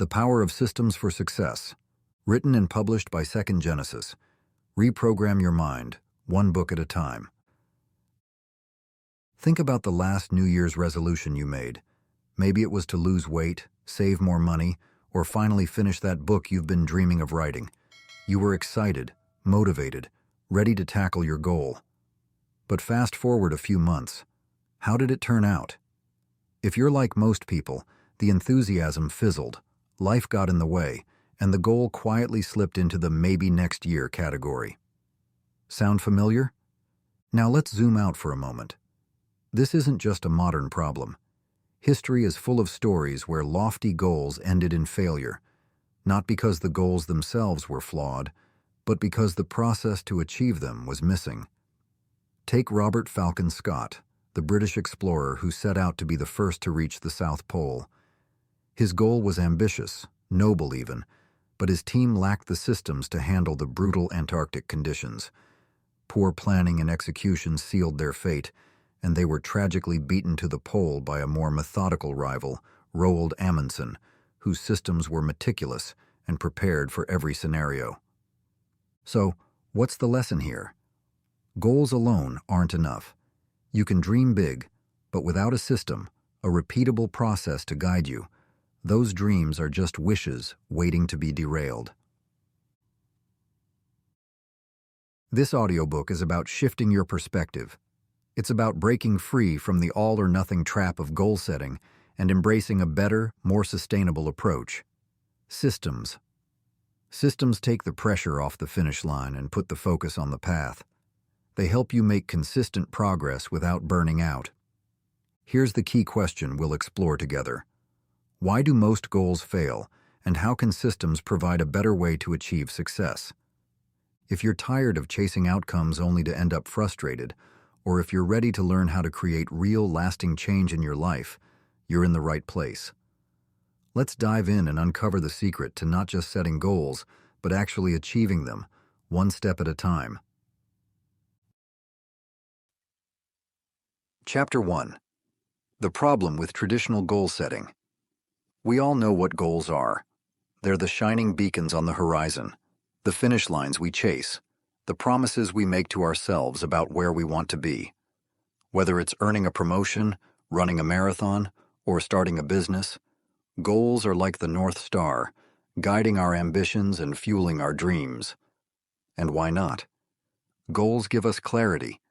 The Power of Systems for Success. Written and published by Second Genesis. Reprogram your mind, one book at a time. Think about the last New Year's resolution you made. Maybe it was to lose weight, save more money, or finally finish that book you've been dreaming of writing. You were excited, motivated, ready to tackle your goal. But fast forward a few months. How did it turn out? If you're like most people, the enthusiasm fizzled, life got in the way, and the goal quietly slipped into the maybe next year category. Sound familiar? Now let's zoom out for a moment. This isn't just a modern problem. History is full of stories where lofty goals ended in failure, not because the goals themselves were flawed, but because the process to achieve them was missing. Take Robert Falcon Scott, the British explorer who set out to be the first to reach the South Pole. His goal was ambitious, noble even, but his team lacked the systems to handle the brutal Antarctic conditions. Poor planning and execution sealed their fate, and they were tragically beaten to the pole by a more methodical rival, Roald Amundsen, whose systems were meticulous and prepared for every scenario. So, what's the lesson here? Goals alone aren't enough. You can dream big, but without a system, a repeatable process to guide you, those dreams are just wishes waiting to be derailed. This audiobook is about shifting your perspective. It's about breaking free from the all-or-nothing trap of goal setting and embracing a better, more sustainable approach. Systems. Systems take the pressure off the finish line and put the focus on the path. They help you make consistent progress without burning out. Here's the key question we'll explore together. Why do most goals fail, and how can systems provide a better way to achieve success? If you're tired of chasing outcomes only to end up frustrated, or if you're ready to learn how to create real, lasting change in your life, you're in the right place. Let's dive in and uncover the secret to not just setting goals, but actually achieving them, one step at a time. Chapter 1. The Problem with Traditional Goal Setting. We all know what goals are. They're the shining beacons on the horizon, the finish lines we chase, the promises we make to ourselves about where we want to be. Whether it's earning a promotion, running a marathon, or starting a business, goals are like the North Star, guiding our ambitions and fueling our dreams. And why not? Goals give us clarity.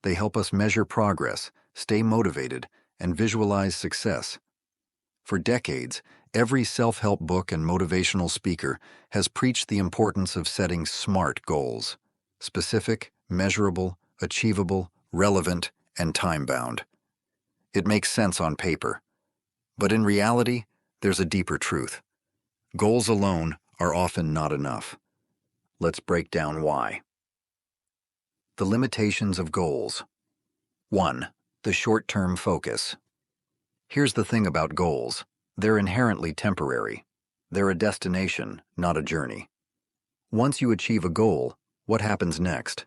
They help us measure progress, stay motivated, and visualize success. For decades, every self-help book and motivational speaker has preached the importance of setting SMART goals: specific, measurable, achievable, relevant, and time-bound. It makes sense on paper. But in reality, there's a deeper truth. Goals alone are often not enough. Let's break down why. The limitations of goals. 1. The short-term focus. Here's the thing about goals. They're inherently temporary. They're a destination, not a journey. Once you achieve a goal, what happens next?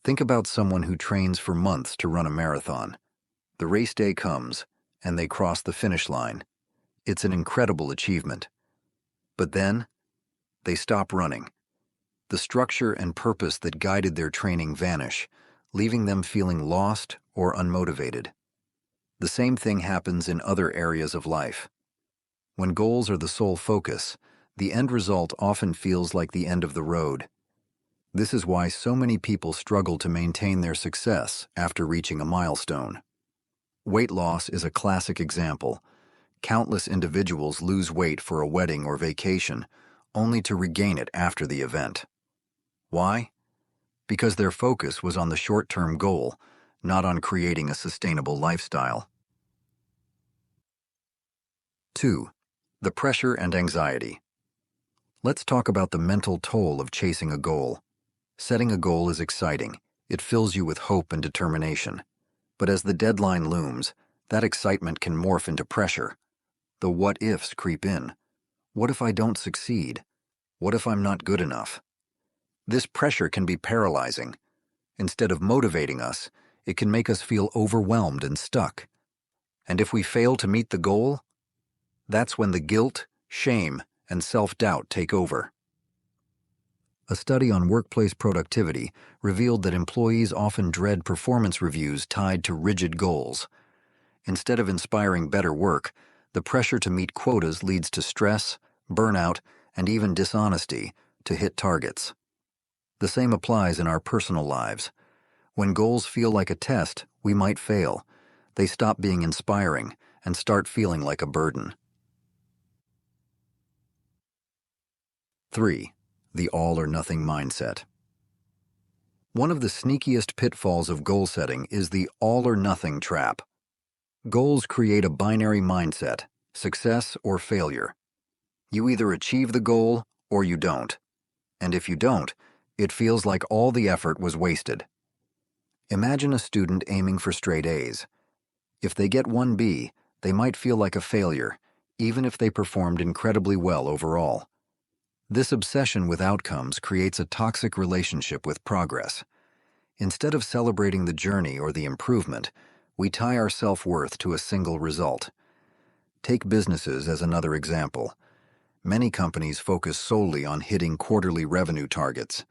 Think about someone who trains for months to run a marathon. The race day comes, and they cross the finish line. It's an incredible achievement. But then, they stop running. The structure and purpose that guided their training vanish, leaving them feeling lost or unmotivated. The same thing happens in other areas of life. When goals are the sole focus, the end result often feels like the end of the road. This is why so many people struggle to maintain their success after reaching a milestone. Weight loss is a classic example. Countless individuals lose weight for a wedding or vacation, only to regain it after the event. Why? Because their focus was on the short-term goal, not on creating a sustainable lifestyle. 2. The pressure and anxiety. Let's talk about the mental toll of chasing a goal. Setting a goal is exciting. It fills you with hope and determination. But as the deadline looms, that excitement can morph into pressure. The what-ifs creep in. What if I don't succeed? What if I'm not good enough? This pressure can be paralyzing. Instead of motivating us, it can make us feel overwhelmed and stuck. And if we fail to meet the goal, that's when the guilt, shame, and self-doubt take over. A study on workplace productivity revealed that employees often dread performance reviews tied to rigid goals. Instead of inspiring better work, the pressure to meet quotas leads to stress, burnout, and even dishonesty to hit targets. The same applies in our personal lives. When goals feel like a test, we might fail. They stop being inspiring and start feeling like a burden. 3. The all-or-nothing mindset. One of the sneakiest pitfalls of goal setting is the all-or-nothing trap. Goals create a binary mindset, success or failure. You either achieve the goal or you don't. And if you don't, it feels like all the effort was wasted. Imagine a student aiming for straight A's. If they get one B, they might feel like a failure, even if they performed incredibly well overall. This obsession with outcomes creates a toxic relationship with progress. Instead of celebrating the journey or the improvement, we tie our self-worth to a single result. Take businesses as another example. Many companies focus solely on hitting quarterly revenue targets.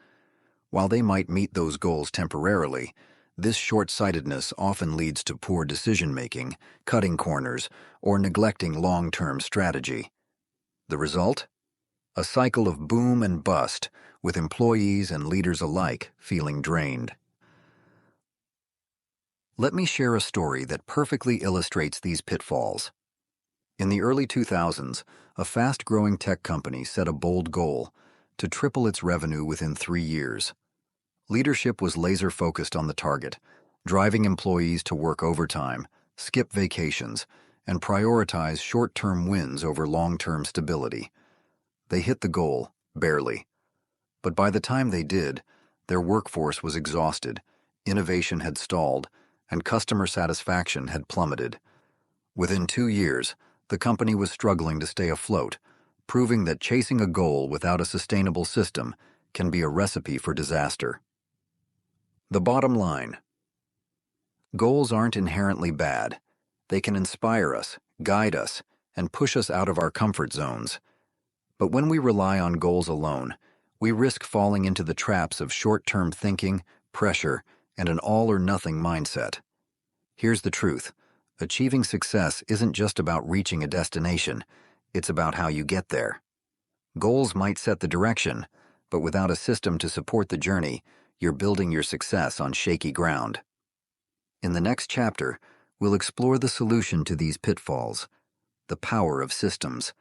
While they might meet those goals temporarily, this short-sightedness often leads to poor decision-making, cutting corners, or neglecting long-term strategy. The result? A cycle of boom and bust, with employees and leaders alike feeling drained. Let me share a story that perfectly illustrates these pitfalls. In the early 2000s, a fast-growing tech company set a bold goal to triple its revenue within 3 years. Leadership was laser-focused on the target, driving employees to work overtime, skip vacations, and prioritize short-term wins over long-term stability. They hit the goal, barely. But by the time they did, their workforce was exhausted, innovation had stalled, and customer satisfaction had plummeted. Within 2 years, the company was struggling to stay afloat, proving that chasing a goal without a sustainable system can be a recipe for disaster. The bottom line: goals aren't inherently bad. They can inspire us, guide us, and push us out of our comfort zones. But when we rely on goals alone, we risk falling into the traps of short-term thinking, pressure, and an all-or-nothing mindset. Here's the truth: achieving success isn't just about reaching a destination, it's about how you get there. Goals might set the direction, but without a system to support the journey, you're building your success on shaky ground. In the next chapter, we'll explore the solution to these pitfalls: the power of systems.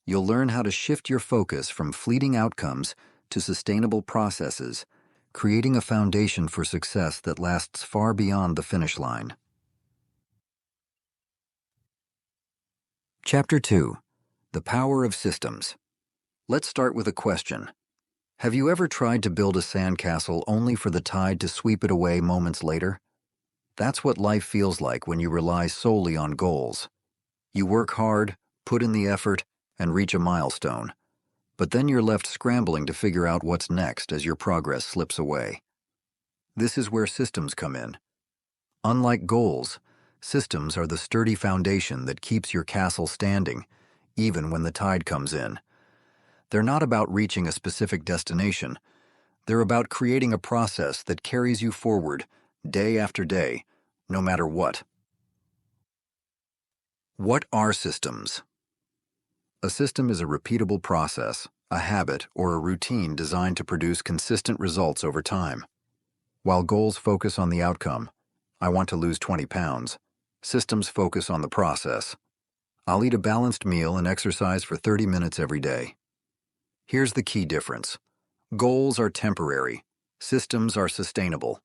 You'll learn how to shift your focus from fleeting outcomes to sustainable processes, creating a foundation for success that lasts far beyond the finish line. Chapter 2: The Power of Systems. Let's start with a question. Have you ever tried to build a sandcastle only for the tide to sweep it away moments later? That's what life feels like when you rely solely on goals. You work hard, put in the effort, and reach a milestone. But then you're left scrambling to figure out what's next as your progress slips away. This is where systems come in. Unlike goals, systems are the sturdy foundation that keeps your castle standing, even when the tide comes in. They're not about reaching a specific destination. They're about creating a process that carries you forward, day after day, no matter what. What are systems? A system is a repeatable process, a habit, or a routine designed to produce consistent results over time. While goals focus on the outcome, I want to lose 20 pounds, systems focus on the process. I'll eat a balanced meal and exercise for 30 minutes every day. Here's the key difference. Goals are temporary. Systems are sustainable.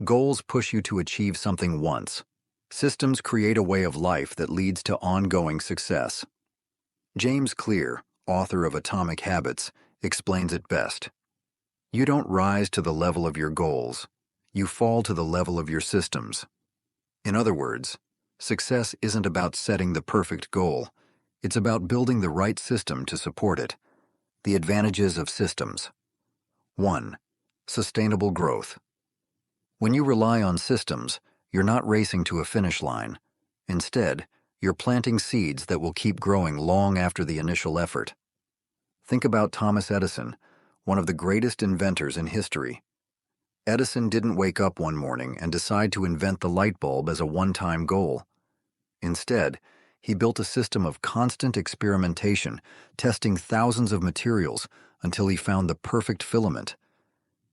Goals push you to achieve something once. Systems create a way of life that leads to ongoing success. James Clear, author of Atomic Habits, explains it best. You don't rise to the level of your goals. You fall to the level of your systems. In other words, success isn't about setting the perfect goal. It's about building the right system to support it. The advantages of systems. 1. Sustainable growth. When you rely on systems, you're not racing to a finish line. Instead, You're planting seeds that will keep growing long after the initial effort. Think about Thomas Edison, one of the greatest inventors in history. Edison didn't wake up one morning and decide to invent the light bulb as a one-time goal. Instead, he built a system of constant experimentation, testing thousands of materials until he found the perfect filament.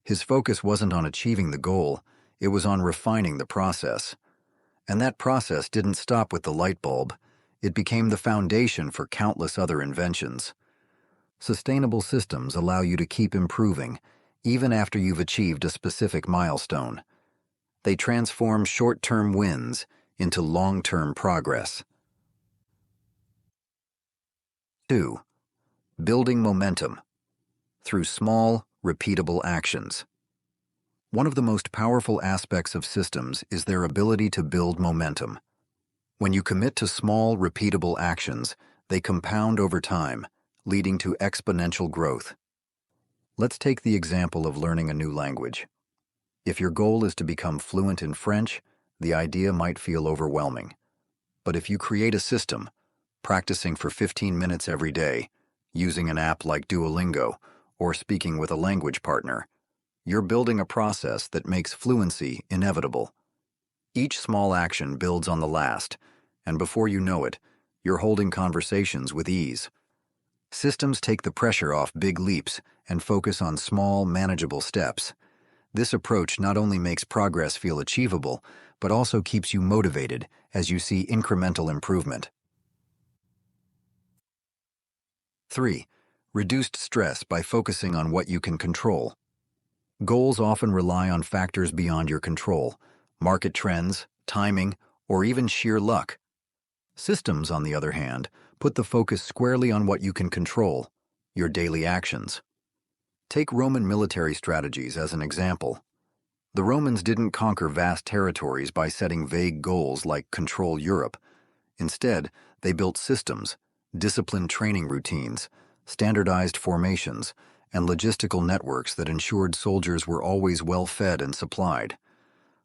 His focus wasn't on achieving the goal, it was on refining the process. And that process didn't stop with the light bulb. It became the foundation for countless other inventions. Sustainable systems allow you to keep improving, even after you've achieved a specific milestone. They transform short-term wins into long-term progress. 2. Building momentum through small, repeatable actions. One of the most powerful aspects of systems is their ability to build momentum. When you commit to small, repeatable actions, they compound over time, leading to exponential growth. Let's take the example of learning a new language. If your goal is to become fluent in French, the idea might feel overwhelming. But if you create a system, practicing for 15 minutes every day, using an app like Duolingo, or speaking with a language partner, you're building a process that makes fluency inevitable. Each small action builds on the last, and before you know it, you're holding conversations with ease. Systems take the pressure off big leaps and focus on small, manageable steps. This approach not only makes progress feel achievable, but also keeps you motivated as you see incremental improvement. 3. Reduced stress by focusing on what you can control. Goals often rely on factors beyond your control, market trends, timing, or even sheer luck. Systems, on the other hand, put the focus squarely on what you can control, your daily actions. Take Roman military strategies as an example. The Romans didn't conquer vast territories by setting vague goals like control Europe. Instead, they built systems, disciplined training routines, standardized formations, and logistical networks that ensured soldiers were always well-fed and supplied.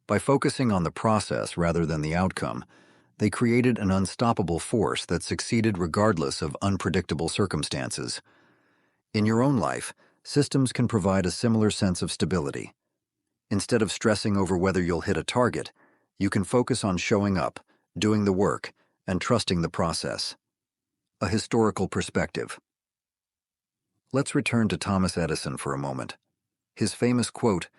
By focusing on the process rather than the outcome, they created an unstoppable force that succeeded regardless of unpredictable circumstances. In your own life, systems can provide a similar sense of stability. Instead of stressing over whether you'll hit a target, you can focus on showing up, doing the work, and trusting the process. A historical perspective. Let's return to Thomas Edison for a moment. His famous quote,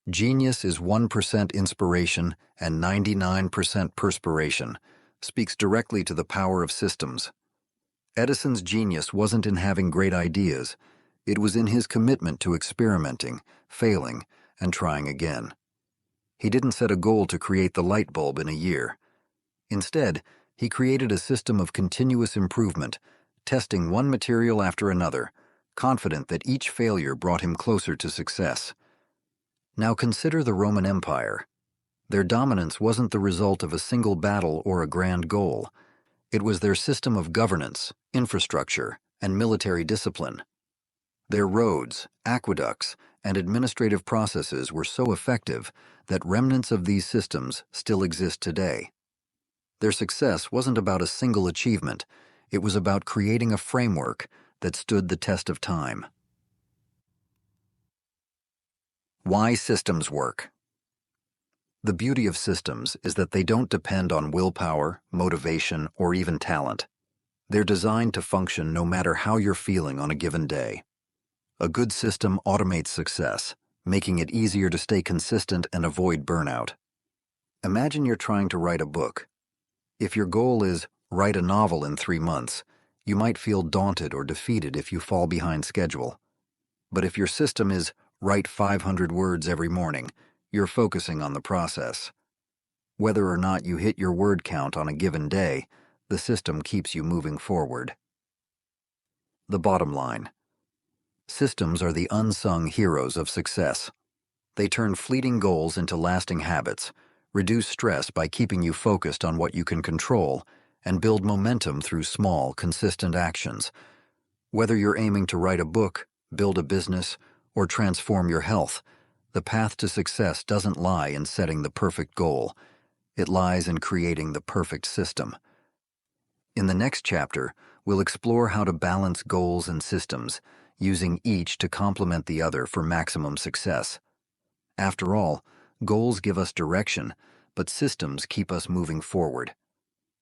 "Genius is 1% inspiration and 99% perspiration," speaks directly to the power of systems. Edison's genius wasn't in having great ideas. It was in his commitment to experimenting, failing, and trying again. He didn't set a goal to create the light bulb in a year. Instead, he created a system of continuous improvement, testing one material after another, confident that each failure brought him closer to success. Now consider the Roman Empire. Their dominance wasn't the result of a single battle or a grand goal. It was their system of governance, infrastructure, and military discipline. Their roads, aqueducts, and administrative processes were so effective that remnants of these systems still exist today. Their success wasn't about a single achievement. It was about creating a framework that stood the test of time. Why systems work. The beauty of systems is that they don't depend on willpower, motivation, or even talent. They're designed to function no matter how you're feeling on a given day. A good system automates success, making it easier to stay consistent and avoid burnout. Imagine you're trying to write a book. If your goal is write a novel in 3 months, you might feel daunted or defeated if you fall behind schedule. But if your system is write 500 words every morning, you're focusing on the process. Whether or not you hit your word count on a given day, the system keeps you moving forward. The bottom line. Systems are the unsung heroes of success. They turn fleeting goals into lasting habits, reduce stress by keeping you focused on what you can control, and build momentum through small, consistent actions. Whether you're aiming to write a book, build a business, or transform your health, the path to success doesn't lie in setting the perfect goal. It lies in creating the perfect system. In the next chapter, we'll explore how to balance goals and systems, using each to complement the other for maximum success. After all, goals give us direction, but systems keep us moving forward.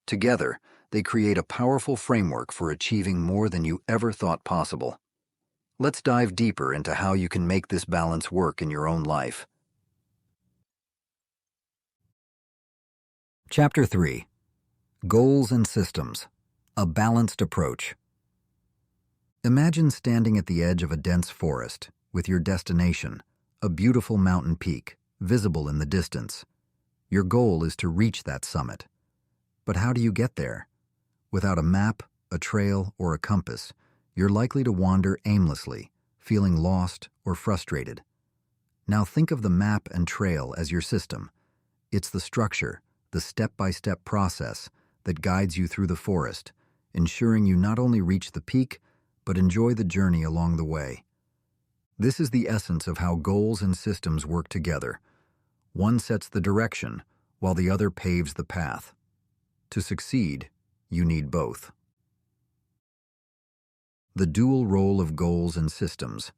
Together, they create a powerful framework for achieving more than you ever thought possible. Let's dive deeper into how you can make this balance work in your own life. Chapter 3: Goals and Systems, a Balanced Approach. Imagine standing at the edge of a dense forest with your destination, a beautiful mountain peak, visible in the distance. Your goal is to reach that summit. But how do you get there? Without a map, a trail, or a compass, you're likely to wander aimlessly, feeling lost or frustrated. Now think of the map and trail as your system. It's the structure, the step-by-step process that guides you through the forest, ensuring you not only reach the peak, but enjoy the journey along the way. This is the essence of how goals and systems work together. One sets the direction, while the other paves the path. To succeed, you need both. The dual role of goals and systems.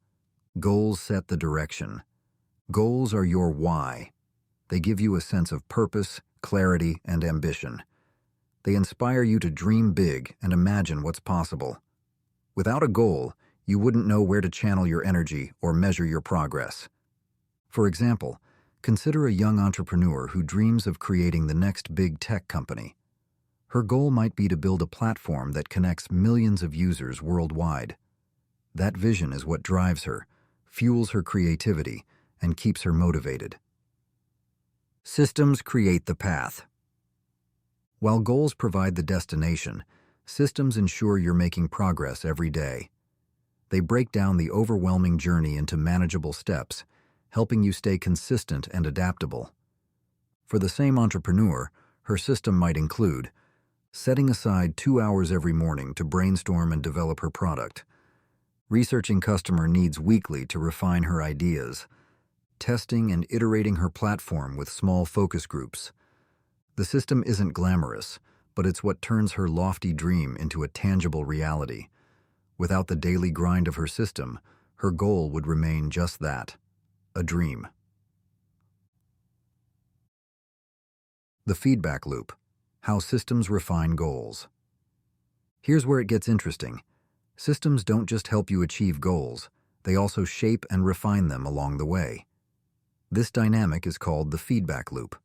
Goals set the direction. Goals are your why. They give you a sense of purpose, clarity, and ambition. They inspire you to dream big and imagine what's possible. Without a goal, you wouldn't know where to channel your energy or measure your progress. For example, consider a young entrepreneur who dreams of creating the next big tech company. Her goal might be to build a platform that connects millions of users worldwide. That vision is what drives her, fuels her creativity, and keeps her motivated. Systems create the path. While goals provide the destination, systems ensure you're making progress every day. They break down the overwhelming journey into manageable steps, helping you stay consistent and adaptable. For the same entrepreneur, her system might include setting aside 2 hours every morning to brainstorm and develop her product, researching customer needs weekly to refine her ideas, testing and iterating her platform with small focus groups. The system isn't glamorous, but it's what turns her lofty dream into a tangible reality. Without the daily grind of her system, her goal would remain just that, a dream. The feedback loop. How systems refine goals. Here's where it gets interesting. Systems don't just help you achieve goals, they also shape and refine them along the way. This dynamic is called the feedback loop.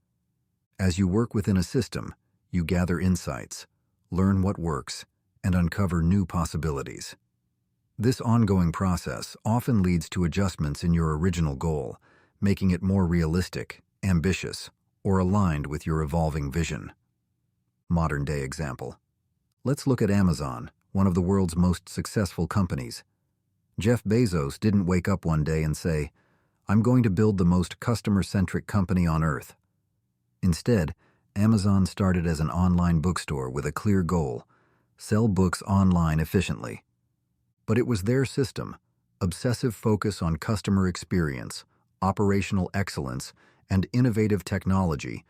As you work within a system, you gather insights, learn what works, and uncover new possibilities. This ongoing process often leads to adjustments in your original goal, making it more realistic, ambitious, or aligned with your evolving vision. Modern-day example. Let's look at Amazon, one of the world's most successful companies. Jeff Bezos didn't wake up one day and say, "I'm going to build the most customer-centric company on earth." Instead, Amazon started as an online bookstore with a clear goal: sell books online efficiently. But it was their system, obsessive focus on customer experience, operational excellence, and innovative technology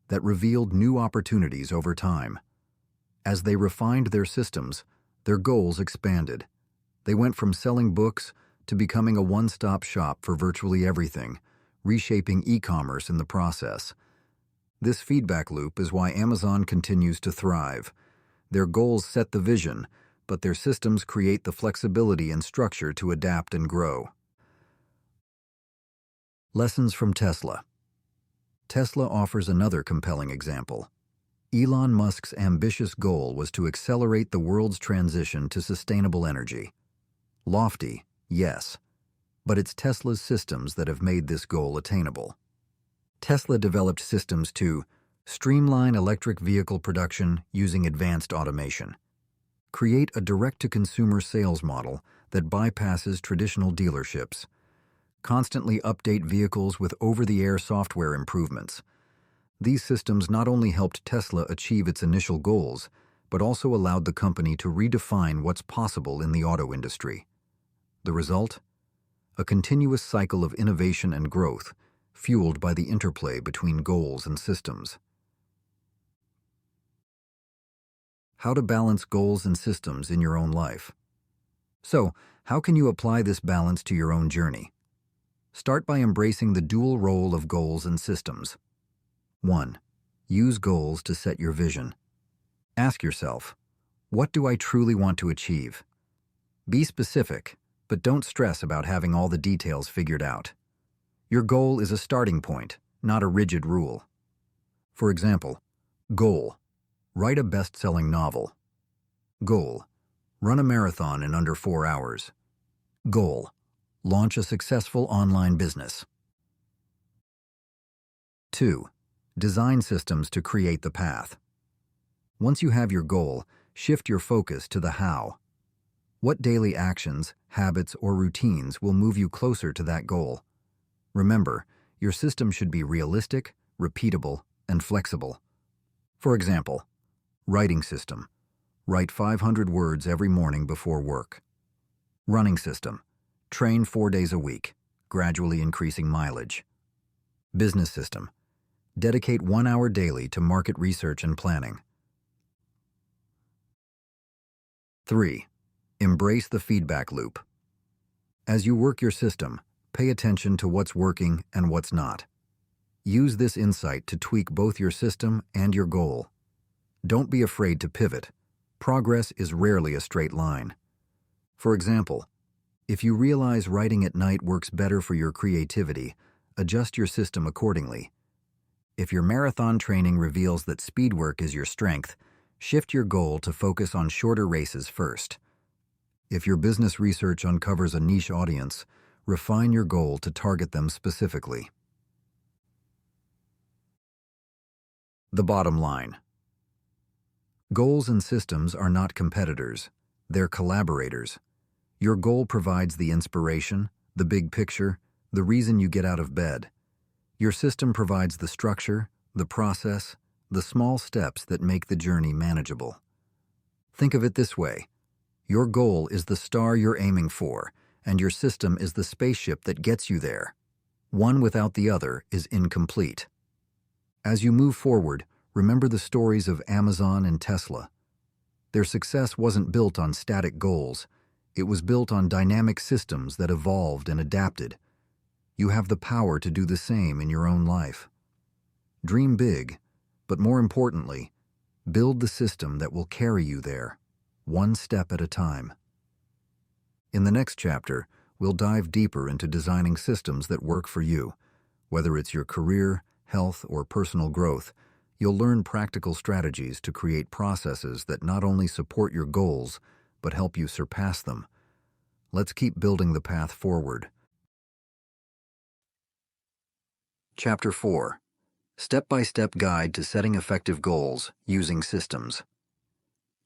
that revealed new opportunities over time. As they refined their systems, their goals expanded. They went from selling books to becoming a one-stop shop for virtually everything, reshaping e-commerce in the process. This feedback loop is why Amazon continues to thrive. Their goals set the vision, but their systems create the flexibility and structure to adapt and grow. Lessons from Tesla. Tesla offers another compelling example. Elon Musk's ambitious goal was to accelerate the world's transition to sustainable energy. Lofty, yes, but it's Tesla's systems that have made this goal attainable. Tesla developed systems to streamline electric vehicle production using advanced automation, create a direct-to-consumer sales model that bypasses traditional dealerships, constantly update vehicles with over-the-air software improvements. These systems not only helped Tesla achieve its initial goals, but also allowed the company to redefine what's possible in the auto industry. The result? A continuous cycle of innovation and growth, fueled by the interplay between goals and systems. how to balance goals and systems in your own life. So, how can you apply this balance to your own journey? Start by embracing the dual role of goals and systems. 1. Use goals to set your vision. Ask yourself, what do I truly want to achieve? Be specific, but don't stress about having all the details figured out. Your goal is a starting point, not a rigid rule. For example, goal: write a best-selling novel. Goal: run a marathon in under 4 hours. Goal: launch a successful online business. 2. Design systems to create the path. Once you have your goal, shift your focus to the how. What daily actions, habits, or routines will move you closer to that goal? Remember, your system should be realistic, repeatable, and flexible. For example, writing system: write 500 words every morning before work. Running system: train 4 days a week, gradually increasing mileage. Business system: dedicate 1 hour daily to market research and planning. 3. Embrace the feedback loop. As you work your system, pay attention to what's working and what's not. Use this insight to tweak both your system and your goal. Don't be afraid to pivot. Progress is rarely a straight line. For example, if you realize writing at night works better for your creativity, adjust your system accordingly. If your marathon training reveals that speed work is your strength, shift your goal to focus on shorter races first. If your business research uncovers a niche audience, refine your goal to target them specifically. The bottom line: goals and systems are not competitors, they're collaborators. Your goal provides the inspiration, the big picture, the reason you get out of bed. Your system provides the structure, the process, the small steps that make the journey manageable. Think of it this way: your goal is the star you're aiming for, and your system is the spaceship that gets you there. One without the other is incomplete. As you move forward, remember the stories of Amazon and Tesla. Their success wasn't built on static goals. It was built on dynamic systems that evolved and adapted. You have the power to do the same in your own life. Dream big, but more importantly, build the system that will carry you there, one step at a time. In the next chapter, we'll dive deeper into designing systems that work for you. Whether it's your career, health, or personal growth, you'll learn practical strategies to create processes that not only support your goals, but help you surpass them. Let's keep building the path forward. Chapter 4. Step-by-Step Guide to Setting Effective Goals Using Systems.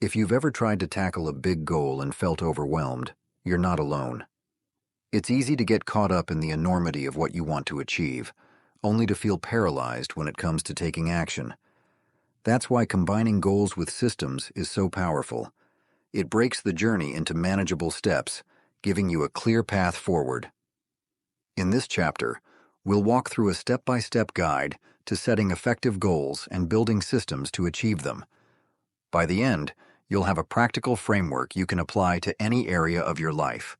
If you've ever tried to tackle a big goal and felt overwhelmed, you're not alone. It's easy to get caught up in the enormity of what you want to achieve, only to feel paralyzed when it comes to taking action. That's why combining goals with systems is so powerful. It breaks the journey into manageable steps, giving you a clear path forward. In this chapter, we'll walk through a step-by-step guide to setting effective goals and building systems to achieve them. By the end, you'll have a practical framework you can apply to any area of your life.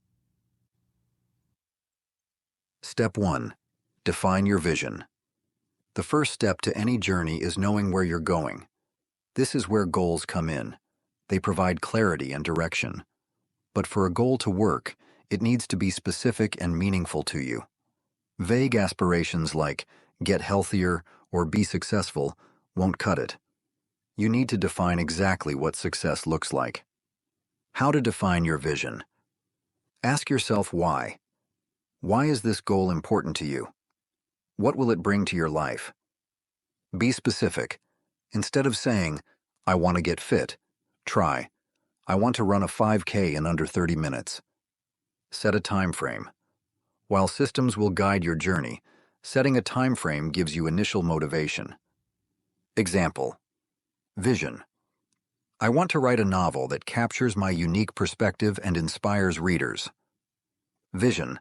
Step 1. Define your vision. The first step to any journey is knowing where you're going. This is where goals come in. They provide clarity and direction. But for a goal to work, it needs to be specific and meaningful to you. Vague aspirations like get healthier or be successful won't cut it. You need to define exactly what success looks like. How to define your vision. Ask yourself why. Why is this goal important to you? What will it bring to your life? Be specific. Instead of saying, I want to get fit, try, I want to run a 5K in under 30 minutes. Set a time frame. While systems will guide your journey, setting a time frame gives you initial motivation. Example. Vision. I want to write a novel that captures my unique perspective and inspires readers. Vision.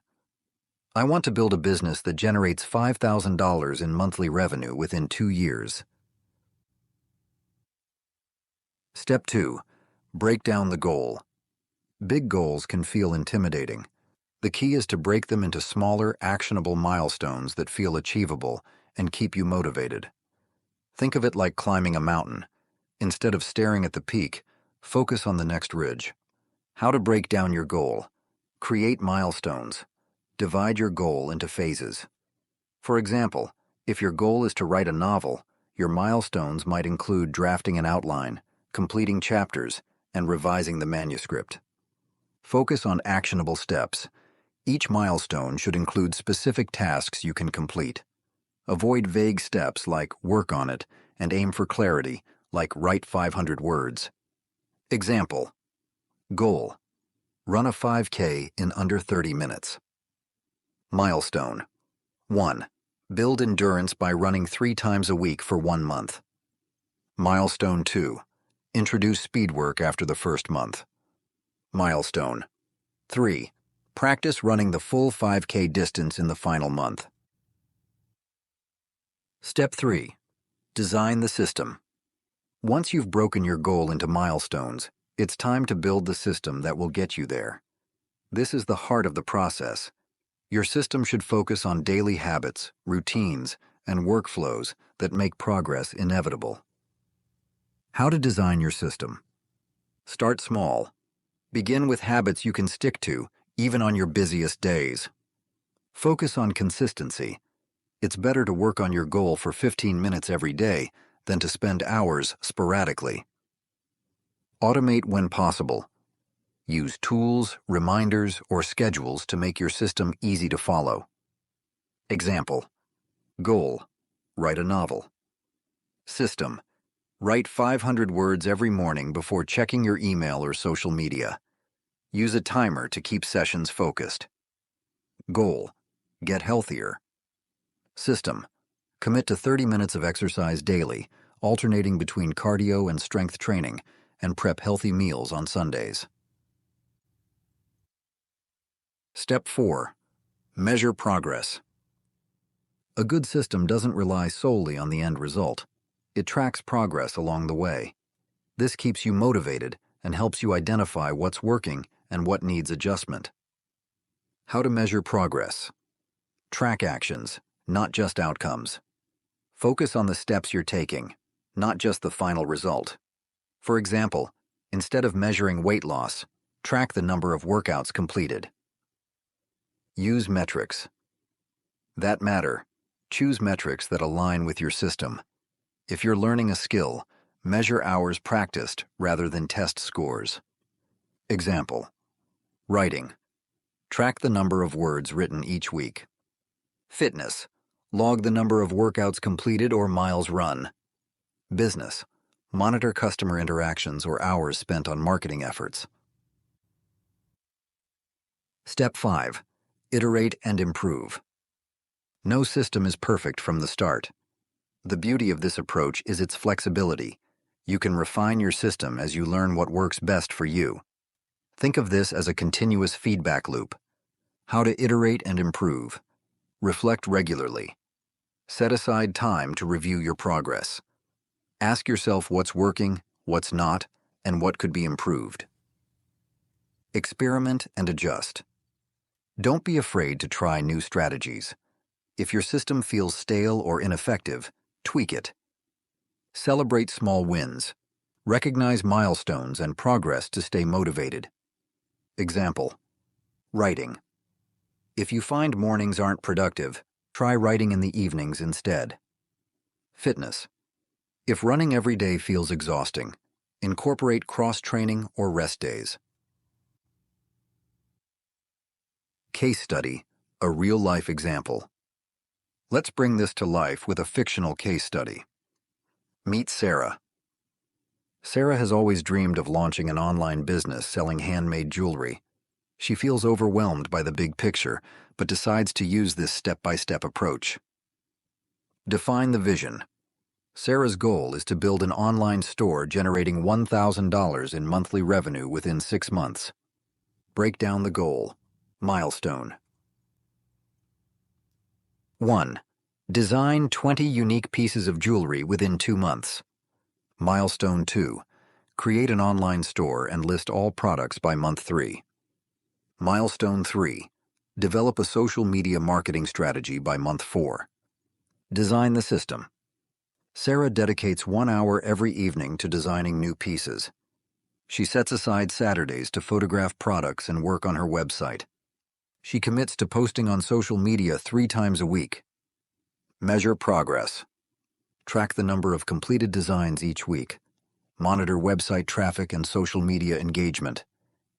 I want to build a business that generates $5,000 in monthly revenue within 2 years. Step 2. Break down the goal. Big goals can feel intimidating. The key is to break them into smaller, actionable milestones that feel achievable and keep you motivated. Think of it like climbing a mountain. Instead of staring at the peak, focus on the next ridge. How to break down your goal. Create milestones. Divide your goal into phases. For example, if your goal is to write a novel, your milestones might include drafting an outline, completing chapters, and revising the manuscript. Focus on actionable steps. Each milestone should include specific tasks you can complete. Avoid vague steps like work on it and aim for clarity like write 500 words. Example. Goal. Run a 5K in under 30 minutes. Milestone. 1. Build endurance by running 3 times a week for 1 month. Milestone 2. Introduce speed work after the first month. Milestone 3. Practice running the full 5K distance in the final month. Step 3. Design the system. Once you've broken your goal into milestones, it's time to build the system that will get you there. This is the heart of the process. Your system should focus on daily habits, routines, and workflows that make progress inevitable. How to design your system. Start small. Begin with habits you can stick to, even on your busiest days. Focus on consistency. It's better to work on your goal for 15 minutes every day than to spend hours sporadically. Automate when possible. Use tools, reminders, or schedules to make your system easy to follow. Example. Goal. Write a novel. System. Write 500 words every morning before checking your email or social media. Use a timer to keep sessions focused. Goal. Get healthier. System. Commit to 30 minutes of exercise daily, alternating between cardio and strength training, and prep healthy meals on Sundays. Step 4. Measure progress. A good system doesn't rely solely on the end result. It tracks progress along the way. This keeps you motivated and helps you identify what's working and what needs adjustment. How to measure progress. Track actions, not just outcomes. Focus on the steps you're taking, not just the final result. For example, instead of measuring weight loss, track the number of workouts completed. Use metrics that matter. Choose metrics that align with your system. If you're learning a skill, measure hours practiced rather than test scores. Example. Writing. Track the number of words written each week. Fitness. Log the number of workouts completed or miles run. Business. Monitor customer interactions or hours spent on marketing efforts. Step 5. Iterate and improve. No system is perfect from the start. The beauty of this approach is its flexibility. You can refine your system as you learn what works best for you. Think of this as a continuous feedback loop. How to iterate and improve. Reflect regularly. Set aside time to review your progress. Ask yourself what's working, what's not, and what could be improved. Experiment and adjust. Don't be afraid to try new strategies. If your system feels stale or ineffective, tweak it. Celebrate small wins. Recognize milestones and progress to stay motivated. Example. Writing. If you find mornings aren't productive, try writing in the evenings instead. Fitness. If running every day feels exhausting, incorporate cross-training or rest days. Case study, a real-life example. Let's bring this to life with a fictional case study. Meet Sarah. Sarah has always dreamed of launching an online business selling handmade jewelry. She feels overwhelmed by the big picture, but decides to use this step-by-step approach. Define the vision. Sarah's goal is to build an online store generating $1,000 in monthly revenue within 6 months. Break down the goal. Milestone. 1. Design 20 unique pieces of jewelry within 2 months. Milestone 2. Create an online store and list all products by month 3. Milestone 3. Develop a social media marketing strategy by month 4. Design the system. Sarah dedicates 1 hour every evening to designing new pieces. She sets aside Saturdays to photograph products and work on her website. She commits to posting on social media 3 times a week. Measure progress. Track the number of completed designs each week. Monitor website traffic and social media engagement.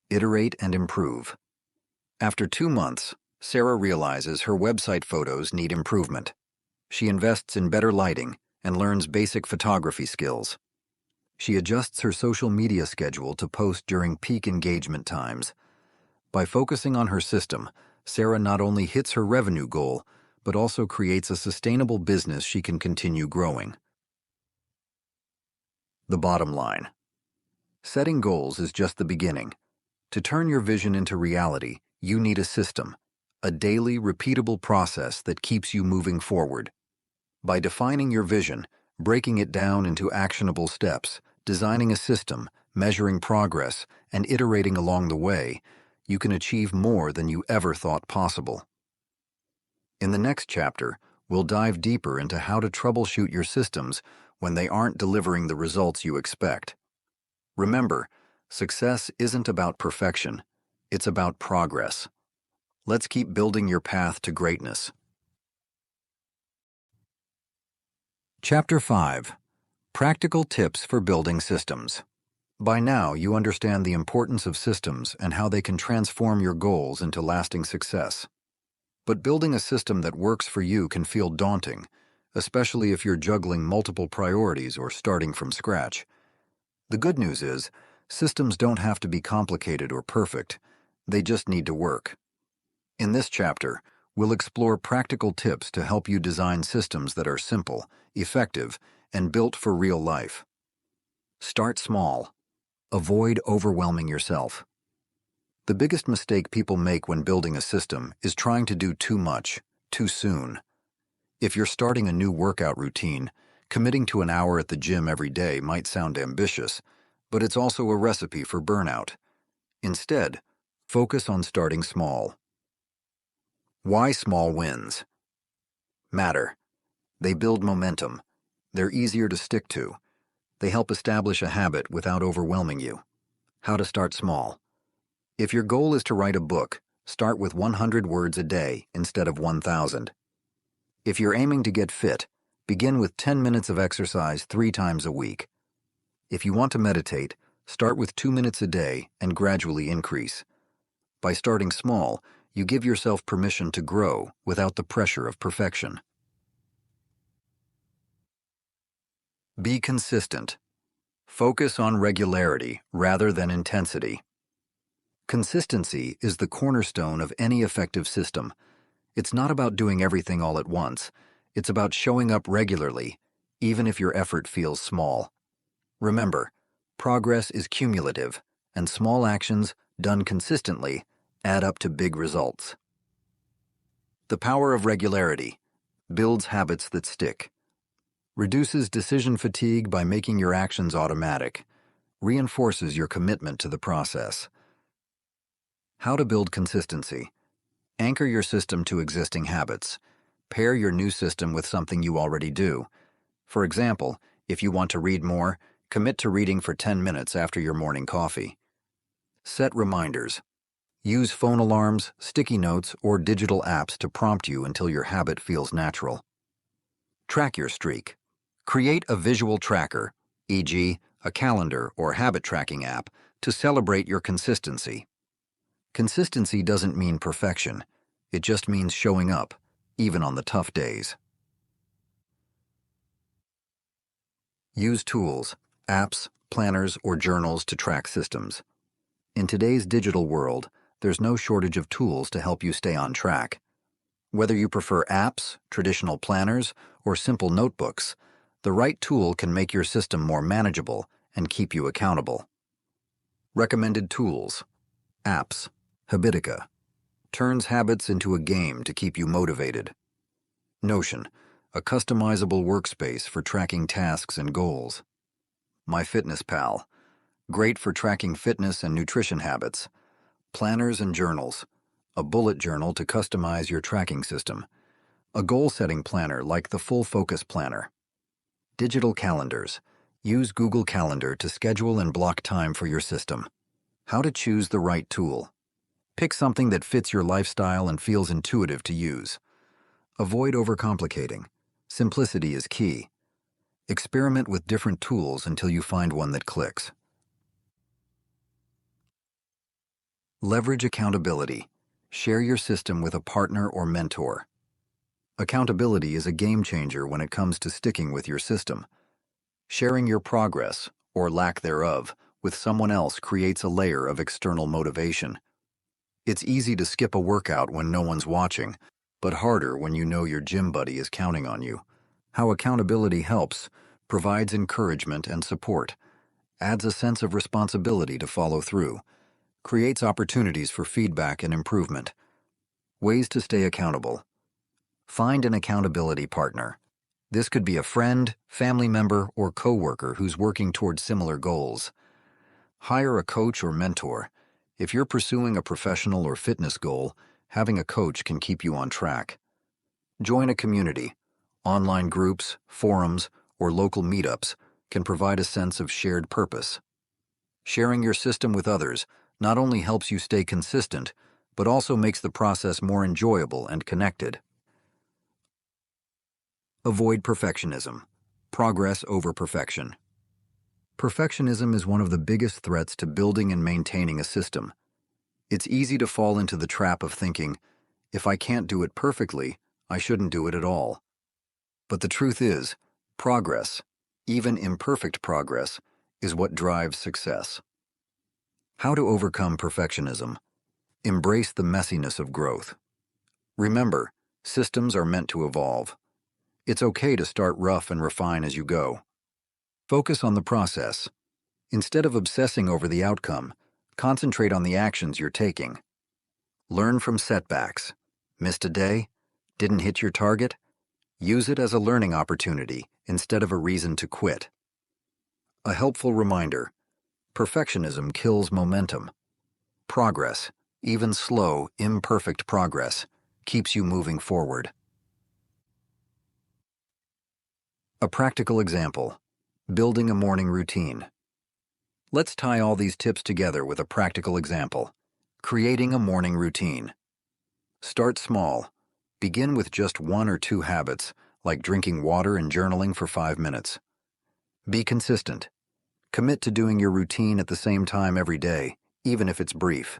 Iterate and improve. After 2 months, Sarah realizes her website photos need improvement. She invests in better lighting and learns basic photography skills. She adjusts her social media schedule to post during peak engagement times. By focusing on her system, Sarah not only hits her revenue goal, but also creates a sustainable business she can continue growing. The bottom line. Setting goals is just the beginning. To turn your vision into reality, you need a system, a daily, repeatable process that keeps you moving forward. By defining your vision, breaking it down into actionable steps, designing a system, measuring progress, and iterating along the way, you can achieve more than you ever thought possible. In the next chapter, we'll dive deeper into how to troubleshoot your systems when they aren't delivering the results you expect. Remember, success isn't about perfection, it's about progress. Let's keep building your path to greatness. Chapter 5. Practical Tips for Building Systems. By now, you understand the importance of systems and how they can transform your goals into lasting success. But building a system that works for you can feel daunting, especially if you're juggling multiple priorities or starting from scratch. The good news is, systems don't have to be complicated or perfect. They just need to work. In this chapter, we'll explore practical tips to help you design systems that are simple, effective, and built for real life. Start small. Avoid overwhelming yourself. The biggest mistake people make when building a system is trying to do too much, too soon. If you're starting a new workout routine, committing to an hour at the gym every day might sound ambitious, but it's also a recipe for burnout. Instead, focus on starting small. Why small wins matter? They build momentum. They're easier to stick to. They help establish a habit without overwhelming you. How to start small. If your goal is to write a book, start with 100 words a day instead of 1,000. If you're aiming to get fit, begin with 10 minutes of exercise 3 times a week. If you want to meditate, start with 2 minutes a day and gradually increase. By starting small, you give yourself permission to grow without the pressure of perfection. Be consistent. Focus on regularity rather than intensity. Consistency is the cornerstone of any effective system. It's not about doing everything all at once. It's about showing up regularly, even if your effort feels small. Remember, progress is cumulative, and small actions, done consistently, add up to big results. The power of regularity builds habits that stick. Reduces decision fatigue by making your actions automatic. Reinforces your commitment to the process. How to build consistency. Anchor your system to existing habits. Pair your new system with something you already do. For example, if you want to read more, commit to reading for 10 minutes after your morning coffee. Set reminders. Use phone alarms, sticky notes, or digital apps to prompt you until your habit feels natural. Track your streak. Create a visual tracker, e.g., a calendar or habit tracking app, to celebrate your consistency. Consistency doesn't mean perfection. It just means showing up, even on the tough days. Use tools, apps, planners, or journals to track systems. In today's digital world, there's no shortage of tools to help you stay on track. Whether you prefer apps, traditional planners, or simple notebooks, the right tool can make your system more manageable and keep you accountable. Recommended tools. Apps. Habitica. Turns habits into a game to keep you motivated. Notion. A customizable workspace for tracking tasks and goals. MyFitnessPal. Great for tracking fitness and nutrition habits. Planners and journals. A bullet journal to customize your tracking system. A goal-setting planner like the Full Focus Planner. Digital calendars. Use Google Calendar to schedule and block time for your system. How to choose the right tool. Pick something that fits your lifestyle and feels intuitive to use. Avoid overcomplicating. Simplicity is key. Experiment with different tools until you find one that clicks. Leverage accountability. Share your system with a partner or mentor. Accountability is a game changer when it comes to sticking with your system. Sharing your progress, or lack thereof, with someone else creates a layer of external motivation. It's easy to skip a workout when no one's watching, but harder when you know your gym buddy is counting on you. How accountability helps, provides encouragement and support, adds a sense of responsibility to follow through, creates opportunities for feedback and improvement. Ways to stay accountable. Find an accountability partner. This could be a friend, family member, or coworker who's working towards similar goals. Hire a coach or mentor. If you're pursuing a professional or fitness goal, having a coach can keep you on track. Join a community. Online groups, forums, or local meetups can provide a sense of shared purpose. Sharing your system with others not only helps you stay consistent, but also makes the process more enjoyable and connected. Avoid perfectionism. Progress over perfection. Perfectionism is one of the biggest threats to building and maintaining a system. It's easy to fall into the trap of thinking, if I can't do it perfectly, I shouldn't do it at all. But the truth is, progress, even imperfect progress, is what drives success. How to overcome perfectionism. Embrace the messiness of growth. Remember, systems are meant to evolve. It's okay to start rough and refine as you go. Focus on the process. Instead of obsessing over the outcome, concentrate on the actions you're taking. Learn from setbacks. Missed a day? Didn't hit your target? Use it as a learning opportunity instead of a reason to quit. A helpful reminder. Perfectionism kills momentum. Progress, even slow, imperfect progress, keeps you moving forward. A practical example. Building a morning routine. Let's tie all these tips together with a practical example. Creating a morning routine. Start small. Begin with just 1 or 2 habits, like drinking water and journaling for 5 minutes. Be consistent. Commit to doing your routine at the same time every day, even if it's brief.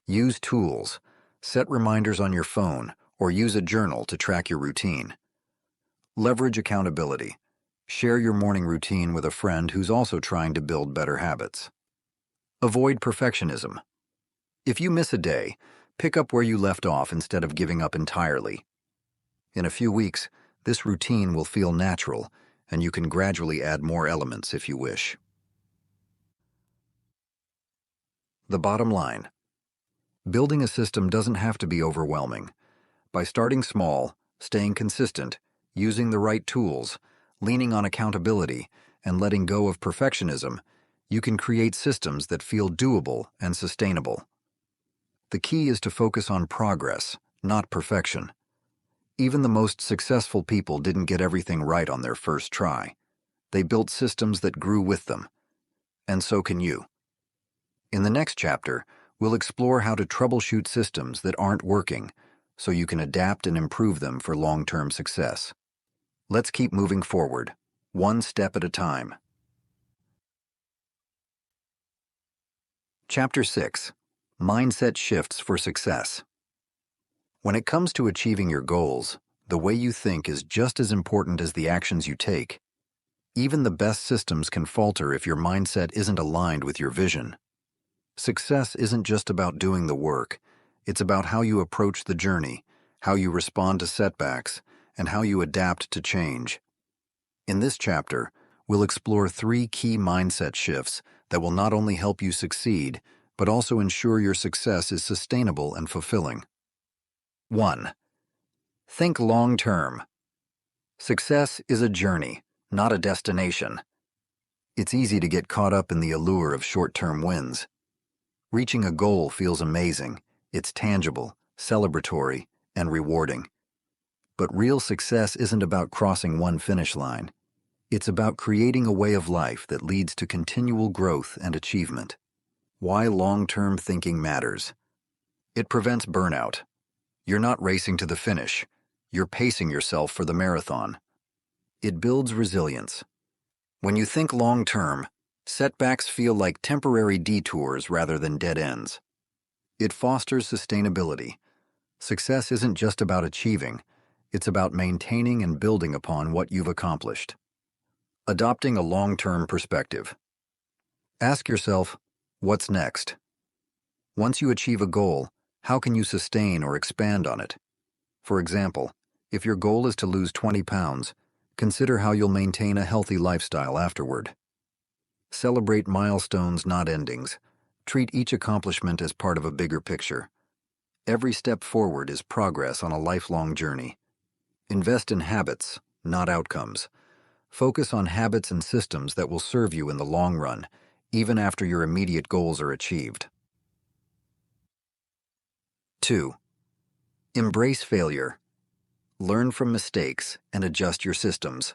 Use tools. Set reminders on your phone or use a journal to track your routine. Leverage accountability. Share your morning routine with a friend who's also trying to build better habits. Avoid perfectionism. If you miss a day, pick up where you left off instead of giving up entirely. In a few weeks, this routine will feel natural, and you can gradually add more elements if you wish. The bottom line. Building a system doesn't have to be overwhelming. By starting small, staying consistent, using the right tools, leaning on accountability, and letting go of perfectionism, you can create systems that feel doable and sustainable. The key is to focus on progress, not perfection. Even the most successful people didn't get everything right on their first try. They built systems that grew with them. And so can you. In the next chapter, we'll explore how to troubleshoot systems that aren't working, so you can adapt and improve them for long-term success. Let's keep moving forward, one step at a time. Chapter 6. Mindset Shifts for Success. When it comes to achieving your goals, the way you think is just as important as the actions you take. Even the best systems can falter if your mindset isn't aligned with your vision. Success isn't just about doing the work, it's about how you approach the journey, how you respond to setbacks, and how you adapt to change. In this chapter, we'll explore 3 key mindset shifts that will not only help you succeed, but also ensure your success is sustainable and fulfilling. 1. Think long-term. Success is a journey, not a destination. It's easy to get caught up in the allure of short-term wins. Reaching a goal feels amazing. It's tangible, celebratory, and rewarding. But real success isn't about crossing one finish line. It's about creating a way of life that leads to continual growth and achievement. Why long-term thinking matters. It prevents burnout. You're not racing to the finish. You're pacing yourself for the marathon. It builds resilience. When you think long-term, setbacks feel like temporary detours rather than dead ends. It fosters sustainability. Success isn't just about achieving, it's about maintaining and building upon what you've accomplished. Adopting a long-term perspective. Ask yourself, what's next? Once you achieve a goal, how can you sustain or expand on it? For example, if your goal is to lose 20 pounds, consider how you'll maintain a healthy lifestyle afterward. Celebrate milestones, not endings. Treat each accomplishment as part of a bigger picture. Every step forward is progress on a lifelong journey. Invest in habits, not outcomes. Focus on habits and systems that will serve you in the long run, even after your immediate goals are achieved. 2. Embrace failure. Learn from mistakes and adjust your systems.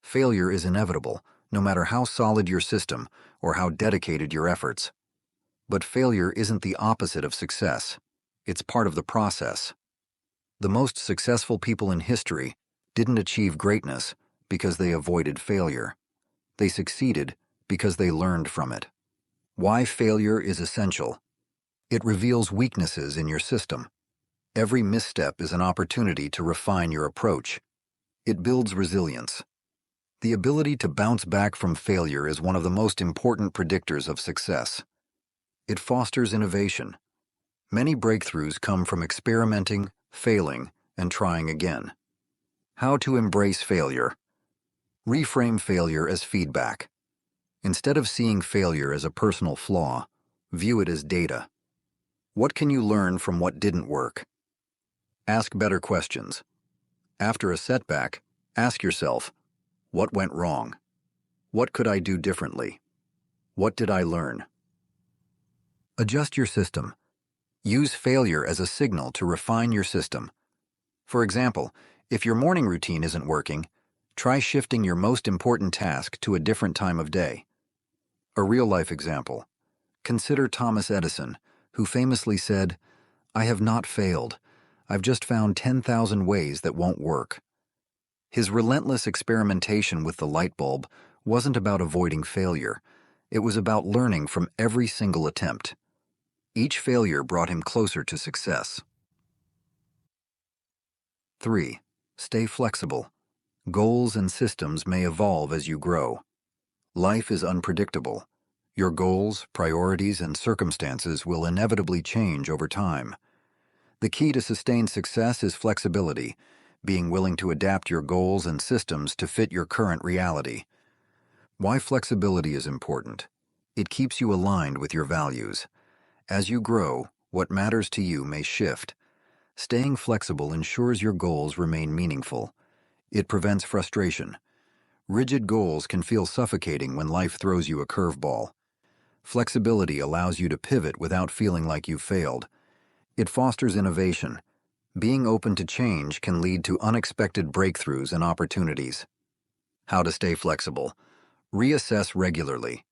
Failure is inevitable, no matter how solid your system or how dedicated your efforts. But failure isn't the opposite of success. It's part of the process. The most successful people in history didn't achieve greatness because they avoided failure. They succeeded because they learned from it. Why failure is essential. It reveals weaknesses in your system. Every misstep is an opportunity to refine your approach. It builds resilience. The ability to bounce back from failure is one of the most important predictors of success. It fosters innovation. Many breakthroughs come from experimenting, failing, and trying again. How to embrace failure. Reframe failure as feedback. Instead of seeing failure as a personal flaw, view it as data. What can you learn from what didn't work? Ask better questions. After a setback, ask yourself, what went wrong? What could I do differently? What did I learn? Adjust your system. Use failure as a signal to refine your system. For example, if your morning routine isn't working, try shifting your most important task to a different time of day. A real-life example. Consider Thomas Edison, who famously said, "I have not failed. I've just found 10,000 ways that won't work." His relentless experimentation with the light bulb wasn't about avoiding failure. It was about learning from every single attempt. Each failure brought him closer to success. 3. Stay flexible. Goals and systems may evolve as you grow. Life is unpredictable. Your goals, priorities, and circumstances will inevitably change over time. The key to sustained success is flexibility, being willing to adapt your goals and systems to fit your current reality. Why flexibility is important. It keeps you aligned with your values. As you grow, what matters to you may shift. Staying flexible ensures your goals remain meaningful. It prevents frustration. Rigid goals can feel suffocating when life throws you a curveball. Flexibility allows you to pivot without feeling like you've failed. It fosters innovation. Being open to change can lead to unexpected breakthroughs and opportunities. How to stay flexible. Reassess regularly.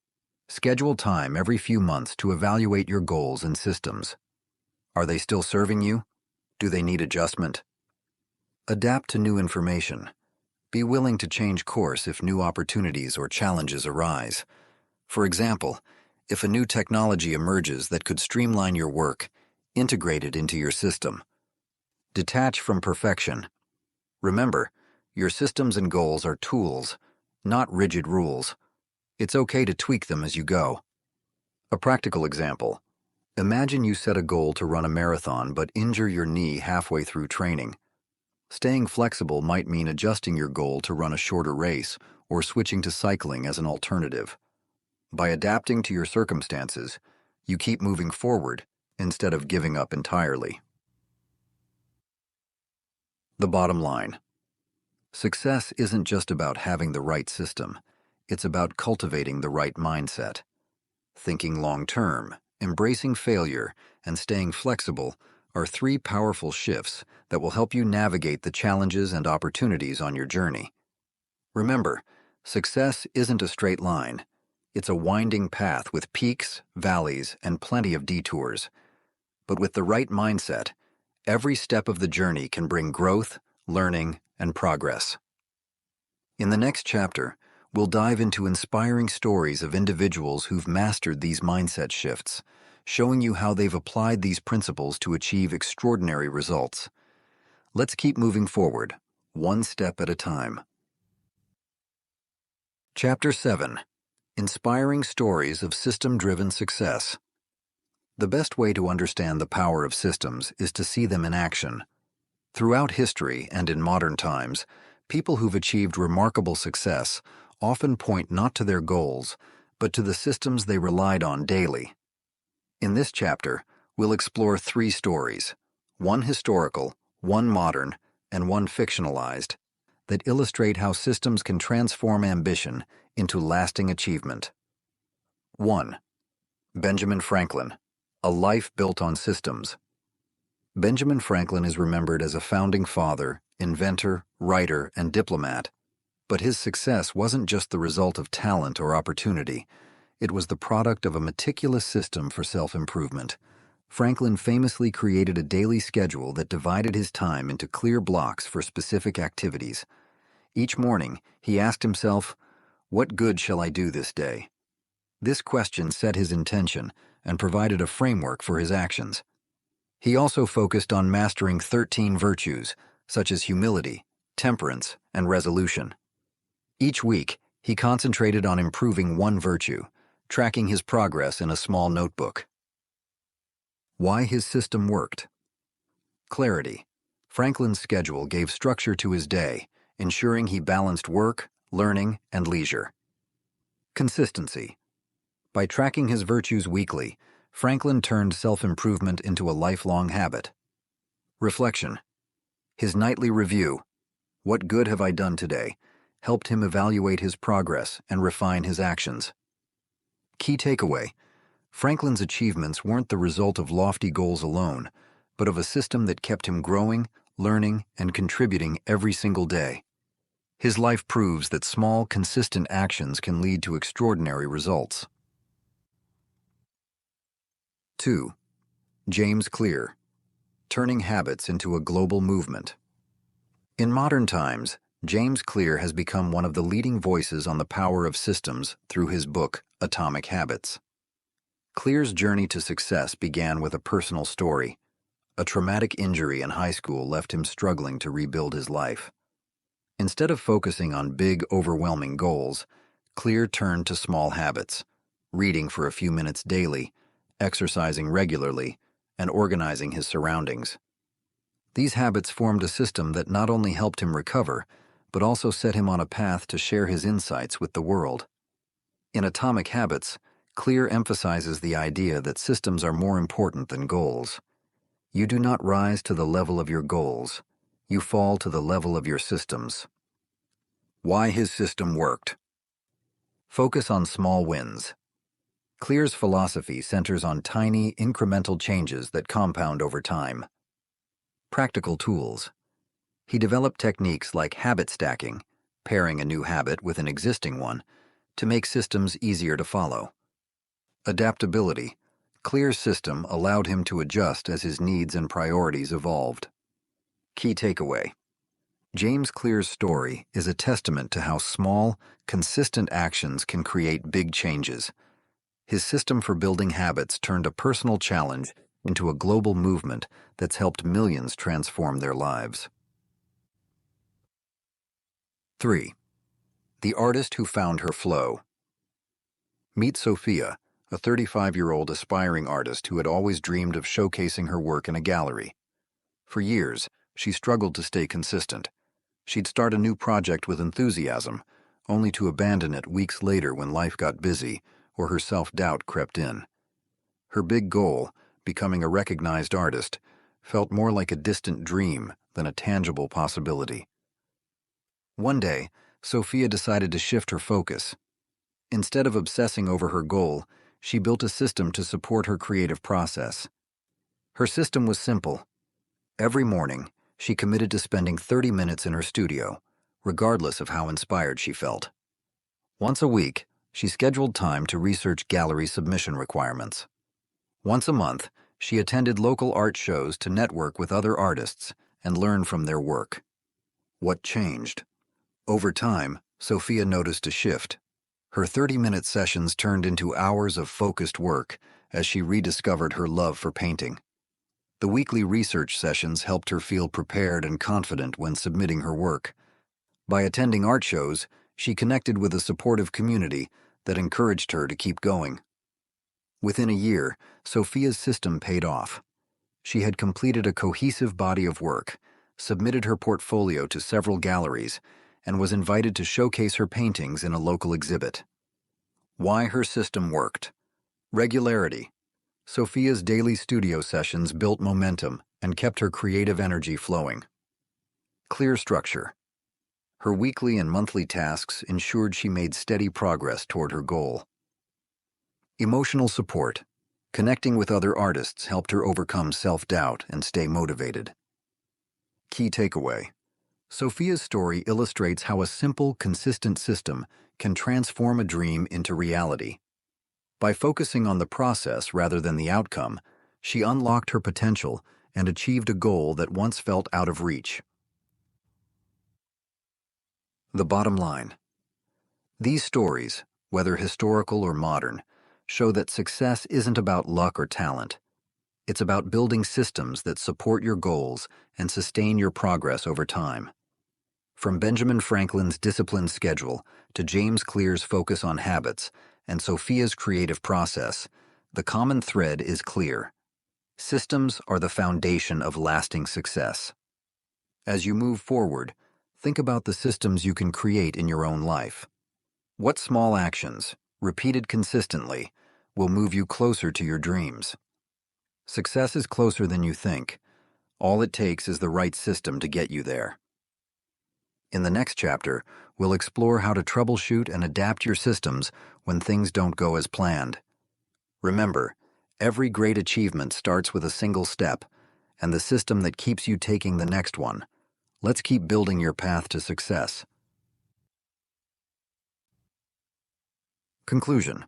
Schedule time every few months to evaluate your goals and systems. Are they still serving you? Do they need adjustment? Adapt to new information. Be willing to change course if new opportunities or challenges arise. For example, if a new technology emerges that could streamline your work, integrate it into your system. Detach from perfection. Remember, your systems and goals are tools, not rigid rules. It's okay to tweak them as you go. A practical example. Imagine you set a goal to run a marathon but injure your knee halfway through training. Staying flexible might mean adjusting your goal to run a shorter race or switching to cycling as an alternative. By adapting to your circumstances, you keep moving forward instead of giving up entirely. The bottom line. Success isn't just about having the right system. it's about cultivating the right mindset. Thinking long-term, embracing failure, and staying flexible are three powerful shifts that will help you navigate the challenges and opportunities on your journey. Remember, success isn't a straight line. It's a winding path with peaks, valleys, and plenty of detours. But with the right mindset, every step of the journey can bring growth, learning, and progress. In the next chapter, we'll dive into inspiring stories of individuals who've mastered these mindset shifts, showing you how they've applied these principles to achieve extraordinary results. Let's keep moving forward, one step at a time. Chapter 7: Inspiring Stories of System-Driven Success. The best way to understand the power of systems is to see them in action. Throughout history and in modern times, people who've achieved remarkable success often point not to their goals, but to the systems they relied on daily. In this chapter, we'll explore three stories, one historical, one modern, and one fictionalized, that illustrate how systems can transform ambition into lasting achievement. 1. Benjamin Franklin, A Life Built on Systems. Benjamin Franklin is remembered as a founding father, inventor, writer, and diplomat, but his success wasn't just the result of talent or opportunity. It was the product of a meticulous system for self-improvement. Franklin famously created a daily schedule that divided his time into clear blocks for specific activities. Each morning, he asked himself, "What good shall I do this day?" This question set his intention and provided a framework for his actions. He also focused on mastering 13 virtues, such as humility, temperance, and resolution. Each week, he concentrated on improving one virtue, tracking his progress in a small notebook. Why his system worked. Clarity. Franklin's schedule gave structure to his day, ensuring he balanced work, learning, and leisure. Consistency. By tracking his virtues weekly, Franklin turned self-improvement into a lifelong habit. Reflection. His nightly review, "What good have I done today?" helped him evaluate his progress and refine his actions. Key takeaway. Franklin's achievements weren't the result of lofty goals alone, but of a system that kept him growing, learning, and contributing every single day. His life proves that small, consistent actions can lead to extraordinary results. 2. James Clear, Turning Habits into a Global Movement. In modern times, James Clear has become one of the leading voices on the power of systems through his book, Atomic Habits. Clear's journey to success began with a personal story. A traumatic injury in high school left him struggling to rebuild his life. Instead of focusing on big, overwhelming goals, Clear turned to small habits, reading for a few minutes daily, exercising regularly, and organizing his surroundings. These habits formed a system that not only helped him recover, but also set him on a path to share his insights with the world. In Atomic Habits, Clear emphasizes the idea that systems are more important than goals. You do not rise to the level of your goals. You fall to the level of your systems. Why his system worked. Focus on small wins. Clear's philosophy centers on tiny, incremental changes that compound over time. Practical tools. He developed techniques like habit stacking, pairing a new habit with an existing one, to make systems easier to follow. Adaptability. Clear's system allowed him to adjust as his needs and priorities evolved. Key takeaway. James Clear's story is a testament to how small, consistent actions can create big changes. His system for building habits turned a personal challenge into a global movement that's helped millions transform their lives. 3. The Artist Who Found Her Flow. Meet Sophia, a 35-year-old aspiring artist who had always dreamed of showcasing her work in a gallery. For years, she struggled to stay consistent. She'd start a new project with enthusiasm, only to abandon it weeks later when life got busy or her self-doubt crept in. Her big goal, becoming a recognized artist, felt more like a distant dream than a tangible possibility. One day, Sophia decided to shift her focus. Instead of obsessing over her goal, she built a system to support her creative process. Her system was simple. Every morning, she committed to spending 30 minutes in her studio, regardless of how inspired she felt. Once a week, she scheduled time to research gallery submission requirements. Once a month, she attended local art shows to network with other artists and learn from their work. What changed? Over time, Sophia noticed a shift. Her 30-minute sessions turned into hours of focused work as she rediscovered her love for painting. The weekly research sessions helped her feel prepared and confident when submitting her work. By attending art shows, she connected with a supportive community that encouraged her to keep going. Within a year, Sophia's system paid off. She had completed a cohesive body of work, submitted her portfolio to several galleries, and was invited to showcase her paintings in a local exhibit. Why her system worked? Regularity. Sophia's daily studio sessions built momentum and kept her creative energy flowing. Clear structure. Her weekly and monthly tasks ensured she made steady progress toward her goal. Emotional support. Connecting with other artists helped her overcome self-doubt and stay motivated. Key takeaway. Sophia's story illustrates how a simple, consistent system can transform a dream into reality. By focusing on the process rather than the outcome, she unlocked her potential and achieved a goal that once felt out of reach. The bottom line. These stories, whether historical or modern, show that success isn't about luck or talent. It's about building systems that support your goals and sustain your progress over time. From Benjamin Franklin's disciplined schedule to James Clear's focus on habits and Sophia's creative process, the common thread is clear. Systems are the foundation of lasting success. As you move forward, think about the systems you can create in your own life. What small actions, repeated consistently, will move you closer to your dreams? Success is closer than you think. All it takes is the right system to get you there. In the next chapter, we'll explore how to troubleshoot and adapt your systems when things don't go as planned. Remember, every great achievement starts with a single step, and the system that keeps you taking the next one. Let's keep building your path to success. Conclusion.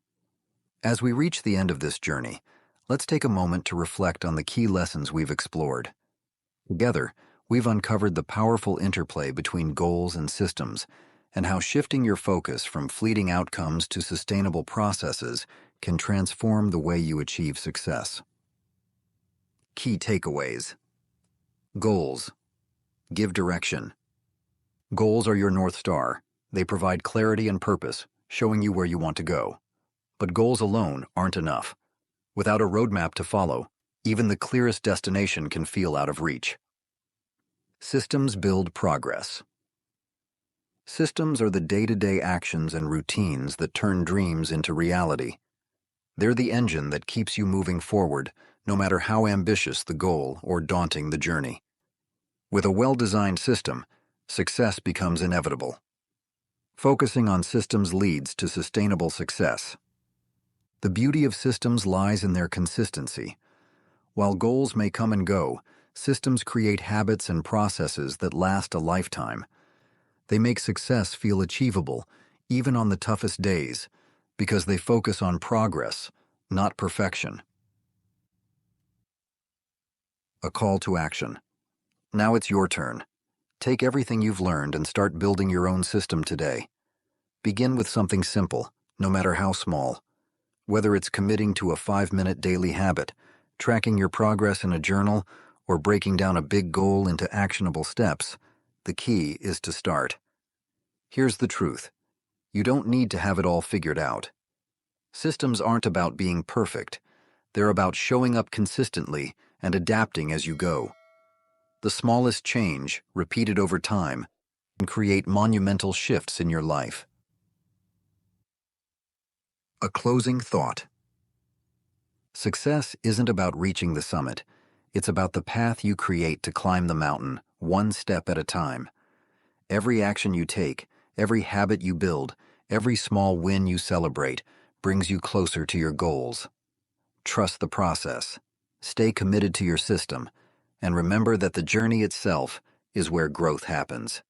As we reach the end of this journey, let's take a moment to reflect on the key lessons we've explored. Together, we've uncovered the powerful interplay between goals and systems, and how shifting your focus from fleeting outcomes to sustainable processes can transform the way you achieve success. Key takeaways. Goals. Give direction. Goals are your North Star. They provide clarity and purpose, showing you where you want to go. But goals alone aren't enough. Without a roadmap to follow, even the clearest destination can feel out of reach. Systems build progress. Systems are the day-to-day actions and routines that turn dreams into reality. They're the engine that keeps you moving forward, no matter how ambitious the goal or daunting the journey. With a well-designed system, success becomes inevitable. Focusing on systems leads to sustainable success. The beauty of systems lies in their consistency. While goals may come and go, systems create habits and processes that last a lifetime. They make success feel achievable, even on the toughest days, because they focus on progress, not perfection. A call to action. Now it's your turn. Take everything you've learned and start building your own system today. Begin with something simple, no matter how small. Whether it's committing to a 5-minute daily habit, tracking your progress in a journal, or breaking down a big goal into actionable steps, the key is to start. Here's the truth. You don't need to have it all figured out. Systems aren't about being perfect. They're about showing up consistently and adapting as you go. The smallest change, repeated over time, can create monumental shifts in your life. A closing thought. Success isn't about reaching the summit. It's about the path you create to climb the mountain, one step at a time. Every action you take, every habit you build, Every small win you celebrate brings you closer to your goals. Trust the process. Stay committed to your system, and remember that the journey itself is where growth happens.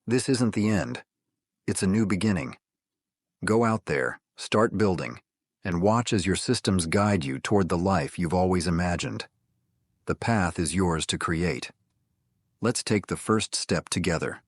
This isn't the end. It's a new beginning. Go out there, start building, and watch as your systems guide you toward the life you've always imagined. The path is yours to create. Let's take the first step together.